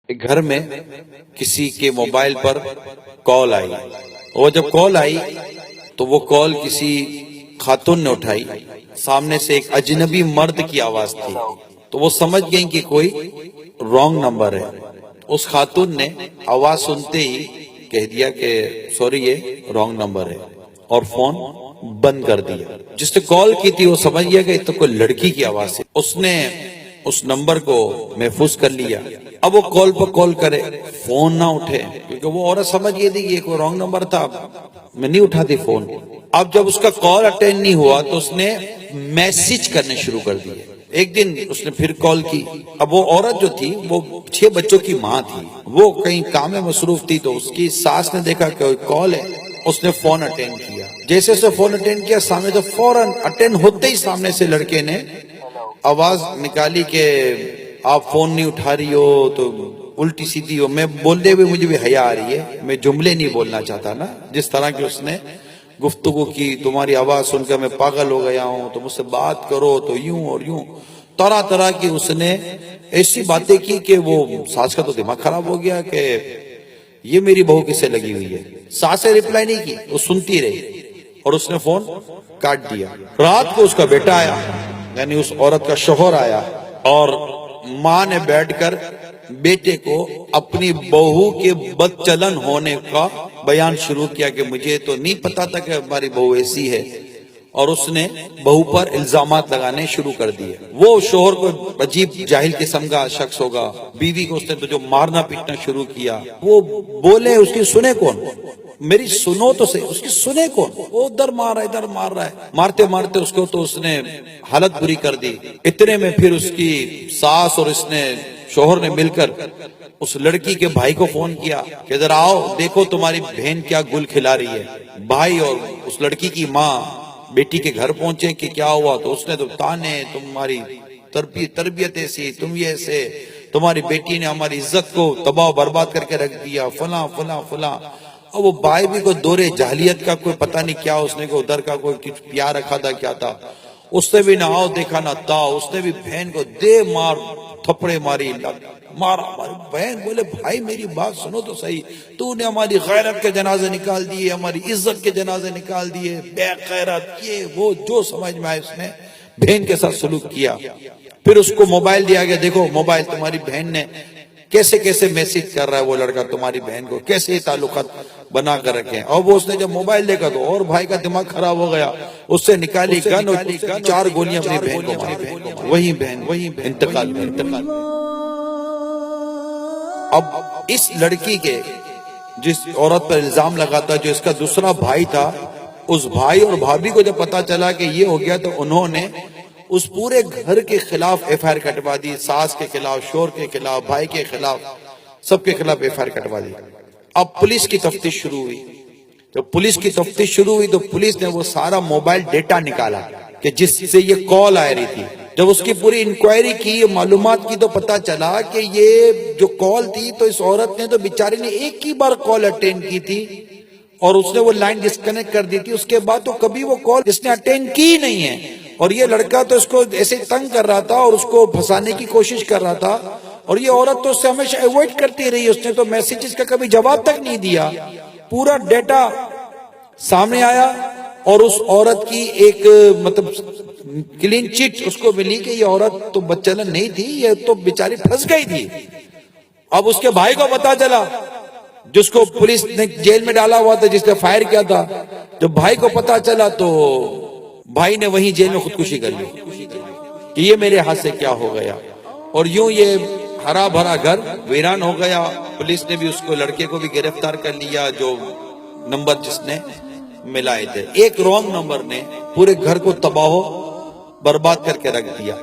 ایک گھر میں کسی کے موبائل پر کال آئی، اور جب کال آئی تو وہ کال کسی خاتون نے اٹھائی، سامنے سے ایک اجنبی مرد کی آواز تھی، تو وہ سمجھ گئیں کہ کوئی رانگ نمبر ہے۔ اس خاتون نے آواز سنتے ہی کہہ دیا کہ سوری یہ رانگ نمبر ہے، اور فون بند کر دیا۔ جس نے کال کی تھی وہ سمجھ گیا کہ یہ تو کوئی لڑکی کی آواز ہے، اس نے اس نمبر کو محفوظ کر لیا۔ اب وہ کال پر کال کرے، فون نہ اٹھے، کیونکہ وہ عورت سمجھ گئی تھی کہ یہ کوئی رانگ نمبر تھا، میں نہیں اٹھاتی فون۔ اب جب اس کا کال اٹینڈ نہیں ہوا تو اس نے میسج کرنے شروع کر دیے۔ ایک دن اس نے پھر کال کی۔ اب وہ عورت جو تھی وہ 6 بچوں کی ماں تھی، وہ کہیں کام میں مصروف تھی، تو اس کی ساس نے دیکھا کہ کال ہے، اس نے فون اٹینڈ کیا۔ جیسے اسے فون اٹینڈ کیا، سامنے تو فوراً اٹینڈ ہوتے ہی سامنے سے لڑکے نے آواز نکالی کہ آپ فون نہیں اٹھا رہی ہو تو الٹی سیدھی ہو۔ میں بولتے ہوئے مجھے بھی حیا آ رہی ہے، میں جملے نہیں بولنا چاہتا نا، جس طرح کی اس نے گفتگو کی، تمہاری آواز سن کر میں پاگل ہو گیا ہوں، تو مجھ سے بات کرو تو یوں اور یوں، طرح طرح کی اس نے ایسی باتیں کی کہ وہ ساس کا تو دماغ خراب ہو گیا کہ یہ میری بہو کس سے لگی ہوئی ہے۔ ساس سے ریپلائی نہیں کی، وہ سنتی رہی اور اس نے فون کاٹ دیا۔ رات کو اس کا بیٹا آیا، یعنی اس عورت کا شوہر آیا، اور ماں نے بیٹھ کر بیٹے کو اپنی بہو کے بد چلن ہونے کا بیان شروع کیا کہ مجھے تو نہیں پتا تھا کہ ہماری بہو ایسی ہے، اور اس نے بہو پر الزامات لگانے شروع کر دیے۔ وہ شوہر کو عجیب جاہل قسم کا شخص ہوگا، بیوی کو اس نے تو جو مارنا پیٹنا شروع کیا۔ وہ بولے، اس کی سنے کون؟ میری سنو تو صحیح، اس کی سنے کون؟ وہ ادھر مار رہا ہے، ادھر مار رہا ہے، مارتے مارتے اس کو تو اس نے حالت بری کر دی۔ اتنے میں پھر اس کی ساس اور اس نے شوہر نے مل کر اس لڑکی کے بھائی کو فون کیا کہ ادھر آؤ، دیکھو تمہاری بہن کیا گل کھلا رہی ہے۔ بھائی اور اس لڑکی کی ماں بیٹی کے گھر پہنچے کہ کیا ہوا، تو اس نے تو تانے، تمہاری تربیت ایسی، تم یہ ایسے، تمہاری بیٹی نے ہماری عزت کو تباہ و برباد کر کے رکھ دیا، فلاں فلاں فلاں۔ اور وہ بھائی بھی کوئی دورے جاہلیت کا کوئی پتہ نہیں کیا، اس نے کوئی ادھر کا کوئی کچھ پیار رکھا تھا، کیا تھا، اس نے بھی نہ آؤ دیکھا نہ تا، اس نے بھی بہن کو دے مار تھپڑے ماری، مارا ہماری بہن۔ بولے بھائی میری بات سنو تو صحیح، تو نے ہماری غیرت کے جنازے نکال دیے، ہماری عزت کے جنازے نکال دیے، بے غیرت، یہ وہ جو سمجھ میں آئے اس نے بہن کے ساتھ سلوک کیا۔ پھر اس کو موبائل دیا گیا، دیکھو موبائل تمہاری بہن نے کیسے کیسے میسج کر رہا ہے، وہ لڑکا تمہاری بہن کو کیسے تعلقات بنا کر رکھے۔ اور وہ اس نے جب موبائل دیکھا تو اور بھائی کا دماغ خراب ہو گیا، اس سے نکالی گن اور 4 گولیاں اپنی بہن کو ماری، وہی بہن انتقال کر۔ اب اس لڑکی کے جس عورت پر الزام لگا تھا، جو اس کا دوسرا بھائی تھا، اس بھائی اور بھابھی کو جب پتا چلا کہ یہ ہو گیا، تو انہوں نے اس پورے گھر کے خلاف ایف آئی آر کٹوا دی، ساس کے خلاف، شوہر کے خلاف، بھائی کے خلاف، سب کے خلاف ایف آئی آر کٹوا دی۔ اب پولیس کی تفتیش شروع ہوئی۔ جب پولیس کی تفتیش شروع ہوئی تو پولیس نے وہ سارا موبائل ڈیٹا نکالا کہ جس سے یہ کال آ رہی تھی۔ جب اس کی پوری انکوائری کی، معلومات کی، تو پتا چلا کہ یہ جو کال تھی تو اس عورت نے تو بیچاری نے ایک ہی بار کال اٹینڈ کی تھی، اور اس نے وہ لائن ڈسکنیکٹ کر دی تھی، اس کے بعد تو کبھی وہ کال اس نے اٹینڈ کی نہیں ہے۔ اور یہ لڑکا تو اس کو ایسے تنگ کر رہا تھا اور اس کو پھنسانے کی کوشش کر رہا تھا، اور یہ عورت تو اس سے ہمیشہ ایوائڈ کرتی رہی، اس نے تو میسیجز کا کبھی جواب تک نہیں دیا۔ پورا ڈیٹا سامنے آیا، اور اس عورت کی ایک کلین چٹ اس کو ملی کہ یہ عورت تو بدچلن نہیں تھی، یہ تو بیچاری پھنس گئی تھی۔ اب اس کے بھائی کو پتا چلا، جس کو پولیس نے جیل میں ڈالا ہوا تھا، جس نے فائر کیا تھا، جب بھائی کو پتا چلا تو بھائی نے وہیں جیل میں خودکشی کر لی کہ یہ میرے ہاتھ سے کیا ہو گیا۔ اور یوں یہ ہرا بھرا گھر ویران ہو گیا۔ پولیس نے بھی اس کو، لڑکے کو بھی گرفتار کر لیا، جو نمبر جس نے ملائے تھے۔ ایک رانگ نمبر نے پورے گھر کو تباہ و برباد کر کے رکھ دیا۔